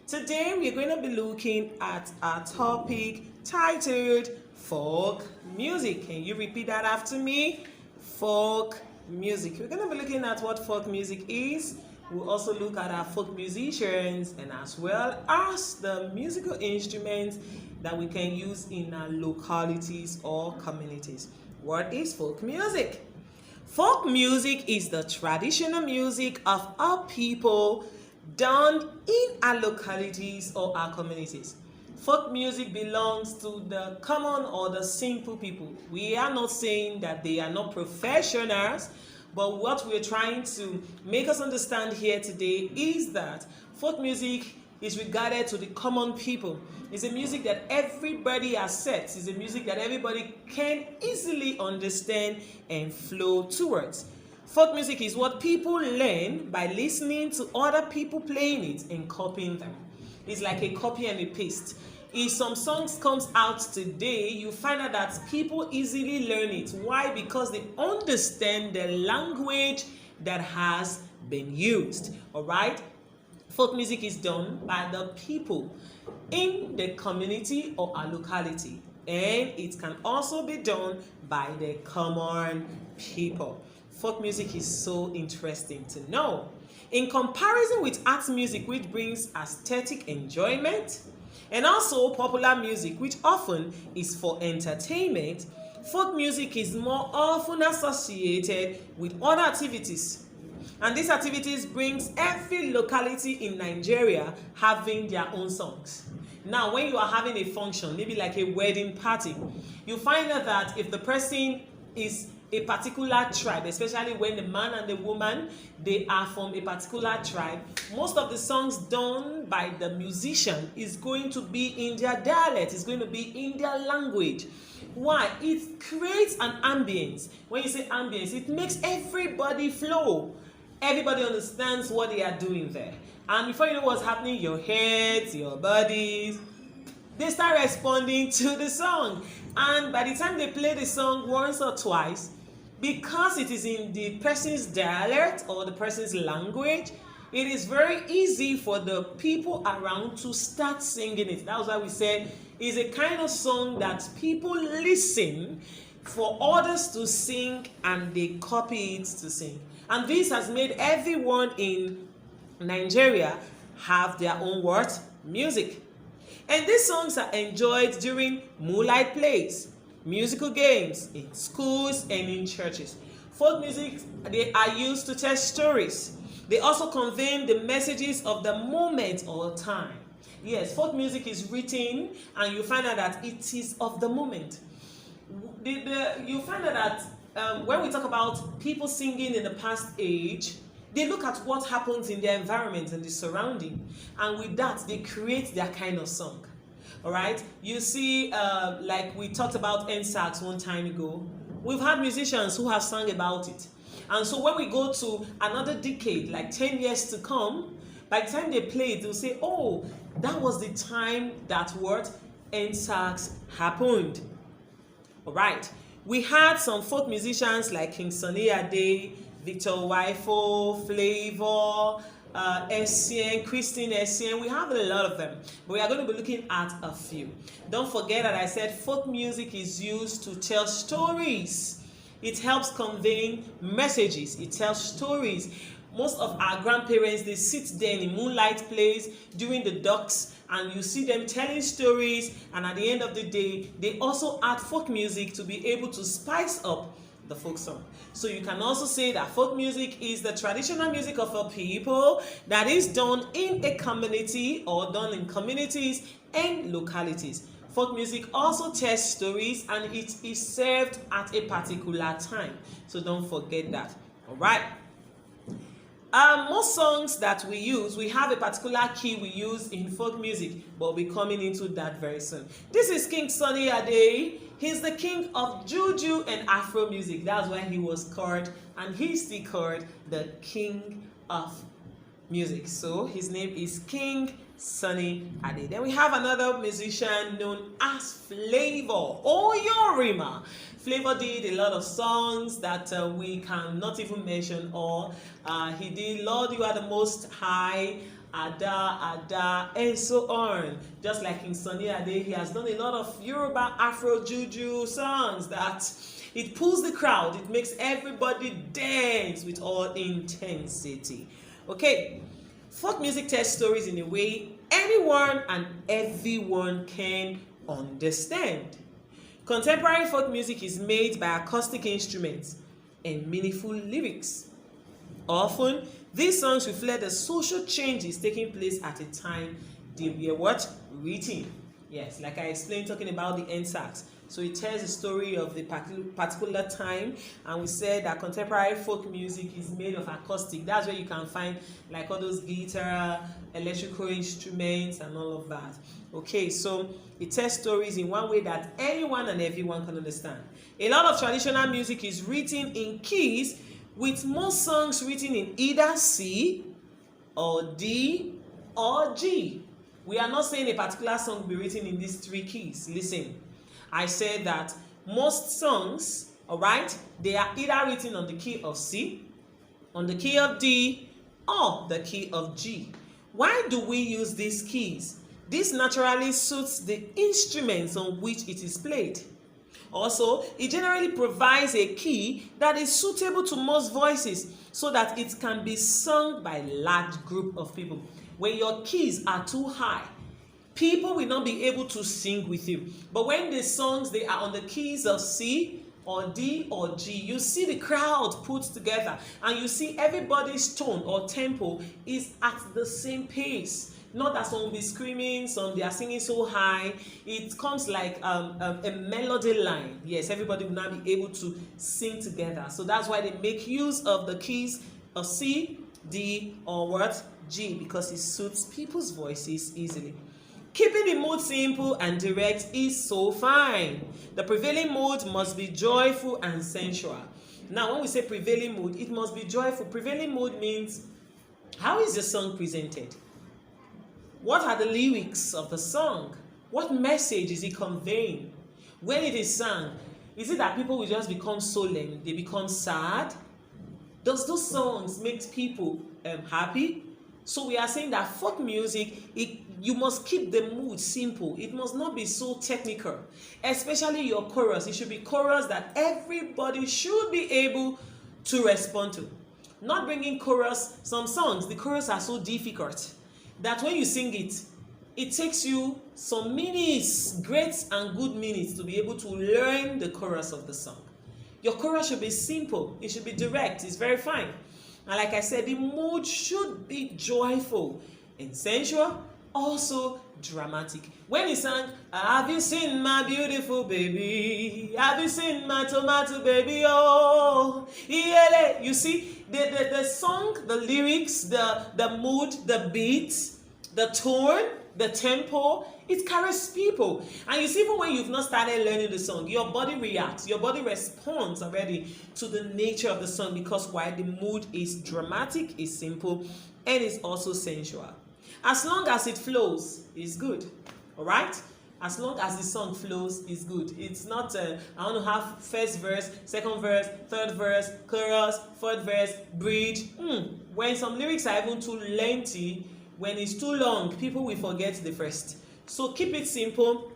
Today we're going to be looking at a topic titled folk music. Can you repeat that after me? Folk music. We're going to be looking at what folk music is. We'll also look at our folk musicians and as well as the musical instruments that we can use in our localities or communities. What is folk music? Folk music is the traditional music of our people done in our localities or our communities. Folk music belongs to the common or the simple people. We are not saying that they are not professionals, but what we're trying to make us understand here today is that folk music is regarded to the common people. It's a music that everybody accepts. It's a music that everybody can easily understand and flow towards. Folk music is what people learn by listening to other people playing it and copying them. It's like a copy and a paste. If some songs comes out today, you find out that people easily learn it. Why? Because they understand the language that has been used. All right? Folk music is done by the people in the community or a locality, and it can also be done by the common people. Folk music is so interesting to know. In comparison with art music, which brings aesthetic enjoyment, and also popular music, which often is for entertainment, folk music is more often associated with other activities. And these activities brings every locality in Nigeria having their own songs. Now, when you are having a function, maybe like a wedding party, you find out that if the person is a particular tribe, especially when the man and the woman, they are from a particular tribe, most of the songs done by the musician is going to be in their dialect, it's going to be in their language. Why? It creates an ambience. When you say ambience, it makes everybody flow. Everybody understands what they are doing there. And before you know what's happening, your heads, your bodies, they start responding to the song. And by the time they play the song once or twice, because it is in the person's dialect or the person's language, it is very easy for the people around to start singing it. That's why we said it's a kind of song that people listen for others to sing and they copy it to sing. And this has made everyone in Nigeria have their own what? Music. And these songs are enjoyed during moonlight plays, musical games, in schools and in churches. Folk music, they are used to tell stories. They also convey the messages of the moment or time. Yes, folk music is written and you find out that it is of the moment. You find out that when we talk about people singing in the past age, they look at what happens in their environment and the surrounding, and with that they create their kind of song. All right, you see, like we talked about NSAX one time ago, we've had musicians who have sung about it. And so when we go to another decade, like 10 years to come, by the time they play it, they'll say, oh, that was the time that what NSAX happened. All right, we had some folk musicians like King Sunny Ade, Victor Waifo, Flavor, Essien, Christine Essien. We have a lot of them, but we are going to be looking at a few. Don't forget that I said folk music is used to tell stories. It helps convey messages. It tells stories. Most of our grandparents, they sit there in moonlight plays during the ducks, and you see them telling stories, and at the end of the day, they also add folk music to be able to spice up the folk song. So you can also say that folk music is the traditional music of a people that is done in a community or done in communities and localities. Folk music also tells stories and it is served at a particular time. So don't forget that. All right. Most songs that we use, we have a particular key we use in folk music, but we'll be coming into that very soon. This is King Sunny Ade. He's the king of Juju and Afro music. That's why he was called, and he's still called, the king of music. So his name is King Sunny Ade. Then we have another musician known as Flavor Oyorima. Flavor did a lot of songs that we cannot even mention all. He did Lord You Are the Most High, Ada, Ada, and so on. Just like in Sunny Ade, he has done a lot of Yoruba Afro Juju songs that it pulls the crowd, it makes everybody dance with all intensity. Okay, folk music tells stories in a way anyone and everyone can understand. Contemporary folk music is made by acoustic instruments and meaningful lyrics. Often, these songs reflect the social changes taking place at a time they were what? Written. Yes, like I explained talking about the NSAX. So it tells the story of the particular time, and we said that contemporary folk music is made of acoustic. That's where you can find like all those guitar, electrical instruments and all of that. Okay, so it tells stories in one way that anyone and everyone can understand. A lot of traditional music is written in keys, with most songs written in either C or D or G. We are not saying a particular song will be written in these three keys. Listen, I said that most songs, all right, they are either written on the key of C, on the key of D, or the key of G. Why do we use these keys? This naturally suits the instruments on which it is played. Also, it generally provides a key that is suitable to most voices so that it can be sung by a large group of people. When your keys are too high, people will not be able to sing with you. But when the songs, they are on the keys of C or D or G, you see the crowd put together and you see everybody's tone or tempo is at the same pace. Not that some will be screaming, some they are singing so high. It comes like a melody line. Yes, everybody will now be able to sing together. So that's why they make use of the keys of C, D, or what? G, because it suits people's voices easily. Keeping the mood simple and direct is so fine. The prevailing mood must be joyful and sensual. Now, when we say prevailing mood, it must be joyful. Prevailing mood means, how is the song presented? What are the lyrics of the song? What message is it conveying? When it is sung, is it that people will just become solemn? They become sad? Does those songs make people happy? So we are saying that folk music, you must keep the mood simple. It must not be so technical. Especially your chorus. It should be chorus that everybody should be able to respond to. Not bringing chorus. Some songs, the chorus are so difficult that when you sing it, it takes you some minutes, great and good minutes, to be able to learn the chorus of the song. Your chorus should be simple. It should be direct. It's very fine. And like I said, the mood should be joyful and sensual, also dramatic. When he sang, have you seen my beautiful baby? Have you seen my tomato baby? Oh, yeah. You see, the song, the lyrics, the mood, the beat, the tone, the tempo, it carries people. And you see, even when you've not started learning the song, your body reacts, your body responds already to the nature of the song, because why? The mood is dramatic, is simple, and is also sensual. As long as it flows, it's good. All right? As long as the song flows, it's good. It's not, I want to have first verse, second verse, third verse, chorus, fourth verse, bridge. When some lyrics are even too lengthy, when it's too long, people will forget the first. So keep it simple,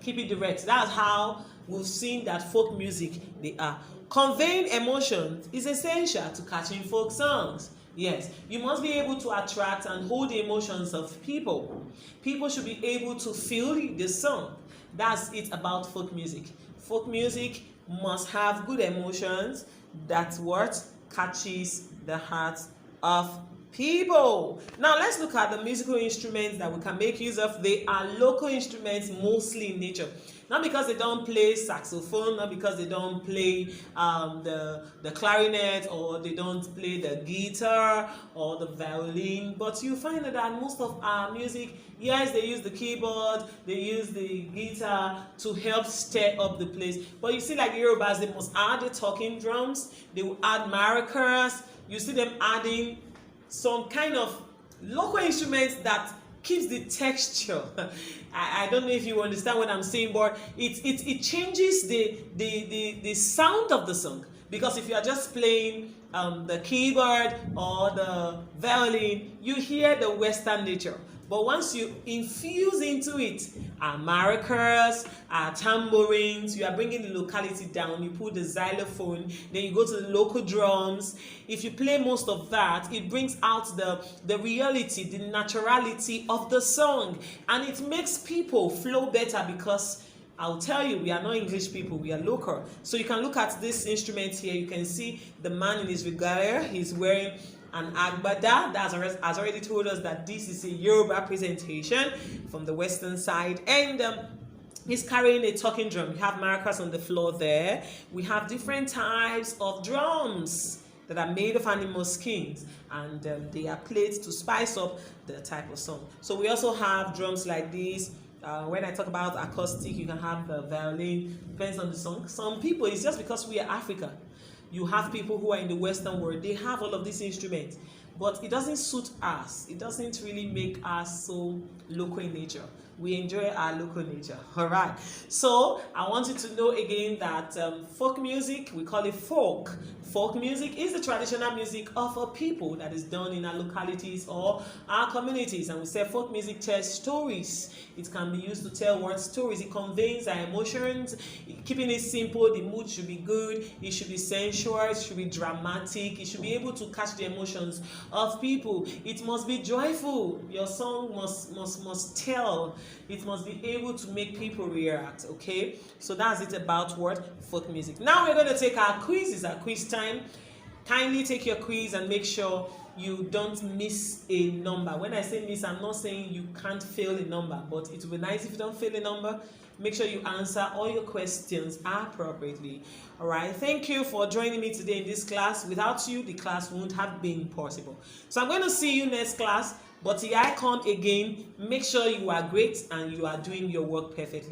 keep it direct. That's how we've seen that folk music, they are. Conveying emotions is essential to catching folk songs. Yes, you must be able to attract and hold the emotions of people. People should be able to feel the song. That's it about folk music. Folk music must have good emotions. That's what catches the hearts of people. Now let's look at the musical instruments that we can make use of. They are local instruments, mostly in nature. Not because they don't play saxophone, not because they don't play the clarinet, or they don't play the guitar or the violin, but you find that most of our music, yes, they use the keyboard, they use the guitar to help stir up the place. But you see, like Yorubas, they must add the talking drums, they will add maracas. You see them adding some kind of local instruments that keeps the texture. I don't know if you understand what I'm saying, but it changes the sound of the song. Because if you are just playing the keyboard or the violin, you hear the Western nature. But once you infuse into it maracas, tambourines, you are bringing the locality down. You put the xylophone, then you go to the local drums. If you play most of that, it brings out the reality, the naturality of the song. And it makes people flow better because I'll tell you, we are not English people, we are local. So you can look at this instrument here. You can see the man in his regalia. He's wearing an agbada. That has already told us that this is a Yoruba presentation from the western side. And he's carrying a talking drum. You have maracas on the floor there. We have different types of drums that are made of animal skins, and they are played to spice up the type of song. So we also have drums like this. When I talk about acoustic, you can have the violin, depends on the song. Some people, it's just because we are Africa. You have people who are in the Western world, they have all of these instruments, but it doesn't suit us. It doesn't really make us so local in nature. We enjoy our local nature. All right. So I want you to know again that folk music, we call it folk. Folk music is the traditional music of a people that is done in our localities or our communities. And we say folk music tells stories. It can be used to tell word stories. It conveys our emotions. Keeping it simple, the mood should be good. It should be sensual. It should be dramatic. It should be able to catch the emotions of people. It must be joyful. Your song must tell. It must be able to make people react. Okay, so that's it about what folk music. Now we're going to take our quiz. It's our quiz time. Kindly take your quiz and make sure you don't miss a number. When I say miss, I'm not saying you can't fail a number, but it would be nice if you don't fail a number. Make sure you answer all your questions appropriately. All right, thank you for joining me today in this class. Without you, the class wouldn't have been possible. So I'm going to see you next class, but here I come again. Make sure you are great and you are doing your work perfectly.